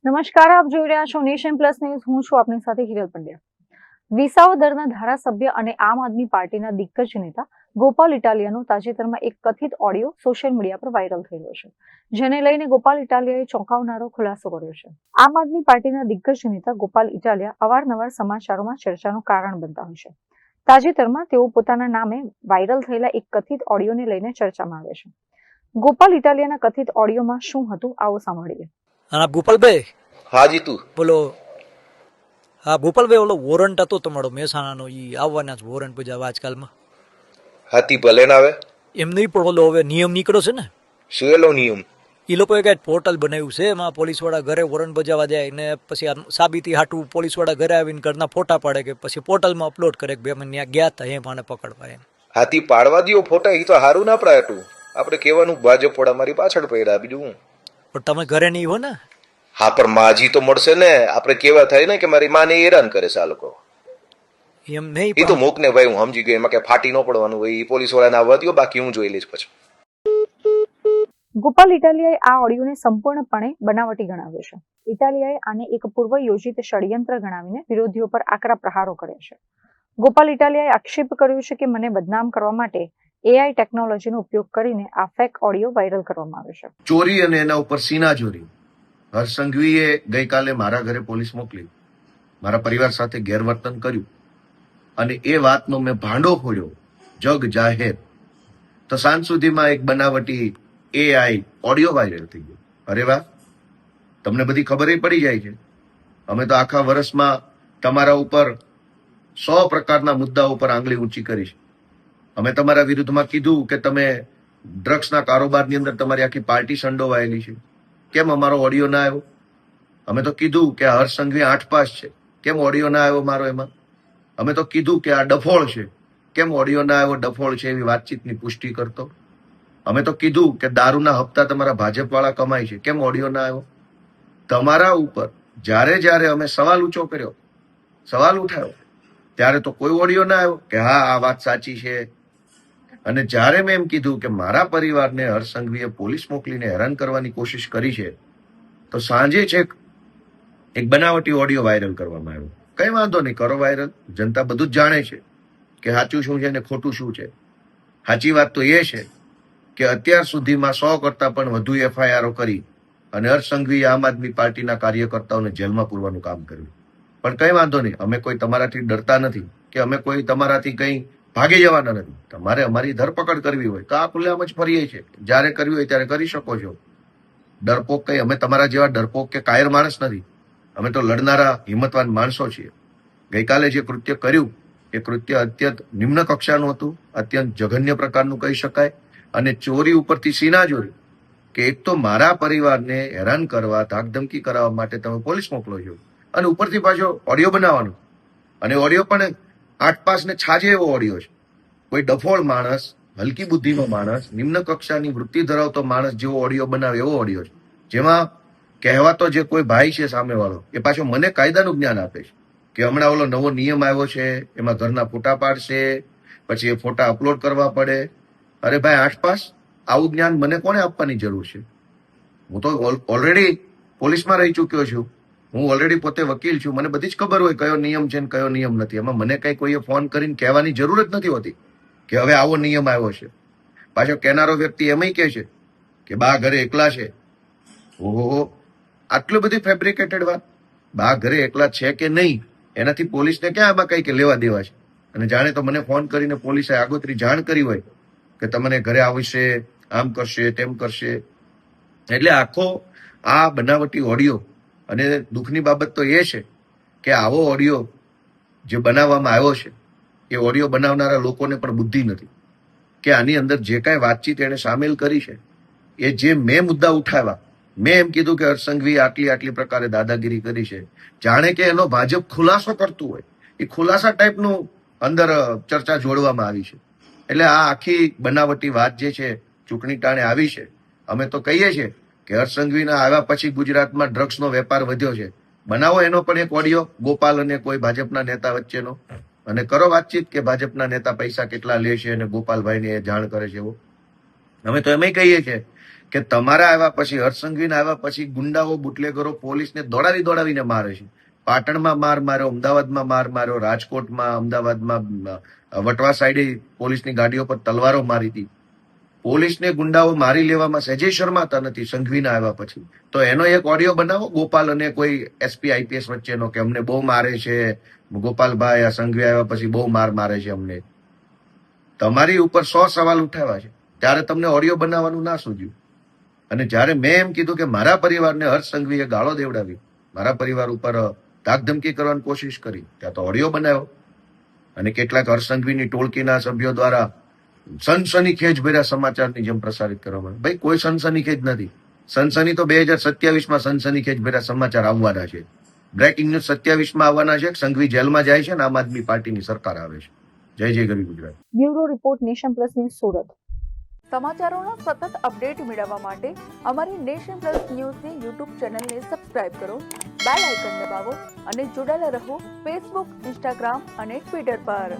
નમસ્કાર, આપ જોઈ રહ્યા છો નેશન પ્લસ ન્યૂઝ. હું છું આપની સાથે હિરલ પંડ્યા. વિસાવદરના ધારાસભ્ય અને આમ આદમી પાર્ટીના દિગ્ગજ નેતા ગોપાલ ઇટાલિયાનો તાજેતરમાં એક કથિત ઓડિયો સોશિયલ મીડિયા પર વાયરલ થયો છે, જેને લઈને ગોપાલ ઇટાલિયાએ ચોંકાવનારો ખુલાસો કર્યો છે. આમ આદમી પાર્ટીના દિગ્ગજ નેતા ગોપાલ ઇટાલિયા અવારનવાર સમાચારોમાં ચર્ચાનું કારણ બનતા હોય છે. તાજેતરમાં તેઓ પોતાના નામે વાયરલ થયેલા એક કથિત ઓડિયોને લઈને ચર્ચામાં આવે છે. ગોપાલ ઇટાલિયાના કથિત ઓડિયોમાં શું હતું, આવો સાંભળીએ. હા ગોપાલભાઈ. હા જીતુ. બોલો. હા ગોપાલભાઈ, ઓલો વોરંટ હતો તમારો મહેસાણાનો, એ આવવાના જ વોરંટ બજાવવા આજકાલમાં. હાથી ભલે ના આવે એમ નહીં, પણ ઓલો હવે નિયમ નીકળ્યો છે ને, શું એલો નિયમ? એ લોકોએ કંઈક પોર્ટલ બનાવ્યું છે, એમાં પોલીસવાળા ઘરે વોરંટ બજાવવા જાય ને પછી આ સાબિતી હાટું પોલીસવાળા ઘરે આવીને ઘરના ફોટા પાડે કે પછી પોર્ટલમાં અપલોડ કરે કે ભાઈ અમે ત્યાં ગયા હતા એમ આને પકડવા એમ. હાથી પાડવા દ્યો ફોટા, એ તો હારું ના પડાયું. આપણે કહેવાનું ભાજપ પોડા મારી પાછળ પડ્યા, બીજું હું. પણ તમે ઘરે નહીં હો ને. હા પણ માજી તો મળશે ને. આપણે કેવા થાય ને કે મારી માને હેરાન કરે છે આ લોકો. એમ નહીં, એ તો મૂક ને ભાઈ, હું સમજી ગયો. એમાં કઈ ફાટી ન પડવાનું હોય. એ પોલીસ વાળાને આવવા દ્યો, બાકી હું જોઈ લઈશ પછી. ગોપાલ ઇટાલિયાએ આ ઓડિયોને સંપૂર્ણપણે બનાવટી ગણાવ્યો છે. ઇટાલિયાએ આને એક પૂર્વ યોજિત ષડયંત્ર ગણાવીને વિરોધીઓ પર આકરા પ્રહારો કર્યા છે. ગોપાલ ઇટાલિયાએ આક્ષેપ કર્યો છે કે મને બદનામ કરવા માટે એઆઈ ટેકનોલોજીનો ઉપયોગ કરીને આ ફેક ઓડિયો વાયરલ કરવામાં આવ્યો છે. ચોરી અને એના ઉપર સીનાચોરી હર્ષ સંઘવીએ ગઈકાલે મારા ઘરે પોલીસ મોકલી, મારા પરિવાર સાથે ગેરવર્તન કર્યું અને એ વાતનો મેં ભાંડો ફોડ્યો જગ જાહેર. તો સાંજ સુધીમાં એક બનાવટી એઆઈ ઓડિયો વાયરલ થઈ ગયો. અરે વાહ, તમને બધી ખબર પડી જાય છે. અમે તો આખા વર્ષમાં તમારા ઉપર 100 પ્રકારના મુદ્દા ઉપર આંગળી ઊંચી કરી છે. અમે તમારા વિરુદ્ધમાં કીધું કે તમે ડ્રગ્સના કારોબારની અંદર તમારી આખી પાર્ટી સંડોવાયેલી છે, કેમ અમારો ઓડિયો ના આવ્યો? અમે તો કીધું કે હર્ષ સંઘવી 8 પાસ છે, કેમ ઓડિયો ના આવ્યો મારો એમાં? અમે તો કીધું કે આ ડફોળ છે, કેમ ઓડિયો ના આવ્યો? ડફોળ છે એવી વાતચીતની પુષ્ટિ કરતો. અમે તો કીધું કે દારૂના હપ્તા તમારા ભાજપ વાળા કમાય છે, કેમ ઓડિયો ના આવ્યો? તમારા ઉપર જ્યારે જ્યારે અમે સવાલ ઊંચો કર્યો, સવાલ ઉઠાવ્યો, ત્યારે તો કોઈ ઓડિયો ના આવ્યો કે હા આ વાત સાચી છે. અને જ્યારે મેં એમ કીધું કે મારા પરિવારને હર્ષ સંઘવીએ પોલીસ મોકલીને હેરાન કરવાની કોશિશ કરી છે, તો સાંજે છેક એક બનાવટી ઓડિયો વાયરલ કરવામાં આવ્યો. કઈ વાંધો નહીં, કરો વાયરલ. જનતા બધું જ જાણે છે કે સાચું શું છે ને ખોટું શું છે. સાચી વાત તો એ છે કે અત્યાર સુધીમાં 100 કરતા પણ વધુ એફઆઈઆરો કરી અને હર્ષ સંઘવીએ આમ આદમી પાર્ટીના કાર્યકર્તાઓને જેલમાં પૂરવાનું કામ કર્યું. પણ કઈ વાંધો નહીં, અમે કોઈ તમારાથી ડરતા નથી કે અમે કોઈ તમારાથી કઈ ભાગી જવાના નથી. તમારે અમારી ધરપકડ કરવી હોય તો આ ખુલ્લેઆમ જ ફરીએ છીએ, જ્યારે કરવી હોય ત્યારે કરી શકો છો. ડરપોક કઈ, અમે તમારા જેવા ડરપોક કે કાયર માણસ નથી. અમે તો લડનારા હિંમતવાન માણસો છીએ. ગઈકાલે જે કૃત્ય કર્યું એ કૃત્ય અત્યંત નિમ્ન કક્ષાનું હતું, અત્યંત જઘન્ય પ્રકારનું કહી શકાય. અને ચોરી ઉપરથી સીનાચોરી, કે એક તો મારા પરિવારને હેરાન કરવા, ધાકધમકી કરાવવા માટે તમે પોલીસ મોકલો છો અને ઉપરથી પાછો ઓડિયો બનાવવાનો. અને ઓડિયો પણ 8 પાસ ને છાજે એવો ઓડિયો છે. કોઈ ડફોળ માણસ, હલકી બુદ્ધિનો માણસ, નિમ્ન કક્ષાની વૃત્તિ ધરાવતો માણસ જેવો ઓડિયો બનાવે એવો ઓડિયો છે, જેમાં કહેવાતો જે કોઈ ભાઈ છે સામેવાળો એ પાછો મને કાયદાનું જ્ઞાન આપે છે કે હમણાં ઓલો નવો નિયમ આવ્યો છે, એમાં ઘરના ફોટા પાડશે, પછી એ ફોટા અપલોડ કરવા પડે. અરે ભાઈ 8 પાસ, આવું જ્ઞાન મને કોને આપવાની જરૂર છે? હું તો ઓલરેડી પોલીસમાં રહી ચૂક્યો છું, હું ઓલરેડી પોતે વકીલ છું, મને બધી જ ખબર હોય કયો નિયમ છે ને કયો નિયમ નથી. એમાં મને કઈ કોઈએ ફોન કરીને કહેવાની જરૂર જ નથી હોતી કે હવે આવો નિયમ આવ્યો છે. પાછો કહેનારો વ્યક્તિ એમય કહે છે કે બા ઘરે એકલા છે. ઓહો, આટલું બધી ફેબ્રિકેટેડ વાત. બા ઘરે એકલા છે કે નહીં એનાથી પોલીસને ક્યાં આમાં કઈ કે લેવા દેવા છે? અને જાણે તો મને ફોન કરીને પોલીસે આગોતરી જાણ કરી હોય કે તમને ઘરે આવશે, આમ કરશે, તેમ કરશે. એટલે આખો આ બનાવટી ઓડિયો, અને દુઃખની બાબત તો એ છે કે આવો ઓડિયો જે બનાવવામાં આવ્યો છે એ ઓડિયો બનાવનારા લોકોને પણ બુદ્ધિ નથી કે આની અંદર જે કાંઈ વાતચીત એને સામેલ કરી છે, એ જે મેં મુદ્દા ઉઠાવ્યા, મેં એમ કીધું કે હર્ષ સંઘવીએ આટલી પ્રકારે દાદાગીરી કરી છે, જાણે કે એનો ભાજપ ખુલાસો કરતું હોય, એ ખુલાસા ટાઈપનું અંદર ચર્ચા જોડવામાં આવી છે. એટલે આ આખી બનાવટી વાત જે છે ચૂંટણી ટાણે આવી છે. અમે તો કહીએ છીએ કે હર્ષ સંઘવીના આવ્યા પછી ગુજરાતમાં ડ્રગ્સનો વેપાર વધ્યો છે. બનાવો એનો પણ એક ઓડિયો, ગોપાલ અને કોઈ ભાજપના નેતા વચ્ચેનો, અને કરો વાતચીત કે ભાજપના નેતા પૈસા કેટલા લે છે અને ગોપાલભાઈને એ જાણ કરે છે એવો. અમે તો એમ કહીએ છીએ કે તમારા આવ્યા પછી હર્ષસંઘવીના આવ્યા પછી ગુંડાઓ બુટલેગરો પોલીસને દોડાવીને મારે છે. પાટણમાં માર માર્યો, અમદાવાદમાં માર માર્યો, રાજકોટમાં, અમદાવાદમાં, વટવા સાઈડે પોલીસની ગાડીઓ પર તલવારો મારી હતી. પોલીસને ગુંડાઓ મારી લેવામાં સહેજે શરમાતા નથી સંઘવીના આવ્યા પછી. તો એનો એક ઓડિયો બનાવો ગોપાલ અને કોઈ એસપી આઈપીએસ વચ્ચેનો કે અમને બહુ મારે છે ગોપાલભાઈ, આ સંઘવી આવ્યા પછી બહુ મારે છે અમને. તમારી ઉપર 100 સવાલ ઉઠાવ્યા છે ત્યારે તમને ઓડિયો બનાવવાનું ના સૂઝ્યું. અને જ્યારે મેં એમ કીધું કે મારા પરિવારને હર્ષ સંઘવીએ ગાળો દેવડાવી, મારા પરિવાર ઉપર ધાકધમકી કરવાની કોશિશ કરી, ત્યાં તો ઓડિયો બનાવ્યો. અને કેટલાક હર્ષ સંઘવીની ટોળકીના સભ્યો દ્વારા સનસનીખેજ ભર્યા સમાચારની જેમ પ્રસારિત કરવામાં. ભાઈ કોઈ સનસનીખેજ નથી. સનસની તો 2027માં સનસનીખેજ ભર્યા સમાચાર આવવાના છે. બ્રેકિંગ ન્યૂઝ 27માં આવવાના છે. સંઘવી જેલમાં જાય છે ને આમ આદમી પાર્ટીની સરકાર આવે છે. જય જય ગરવી Gujarat. Bureau report nation plus news Surat. સમાચારોના સતત અપડેટ મેળવવા માટે અમારી નેશન પ્લસ ન્યૂઝની યુટ્યુબ ચેનલને સબસ્ક્રાઇબ કરો, બેલ આઇકન દબાવો અને જોડાયેલા રહો ફેસબુક, ઇન્સ્ટાગ્રામ અને ટ્વિટર પર.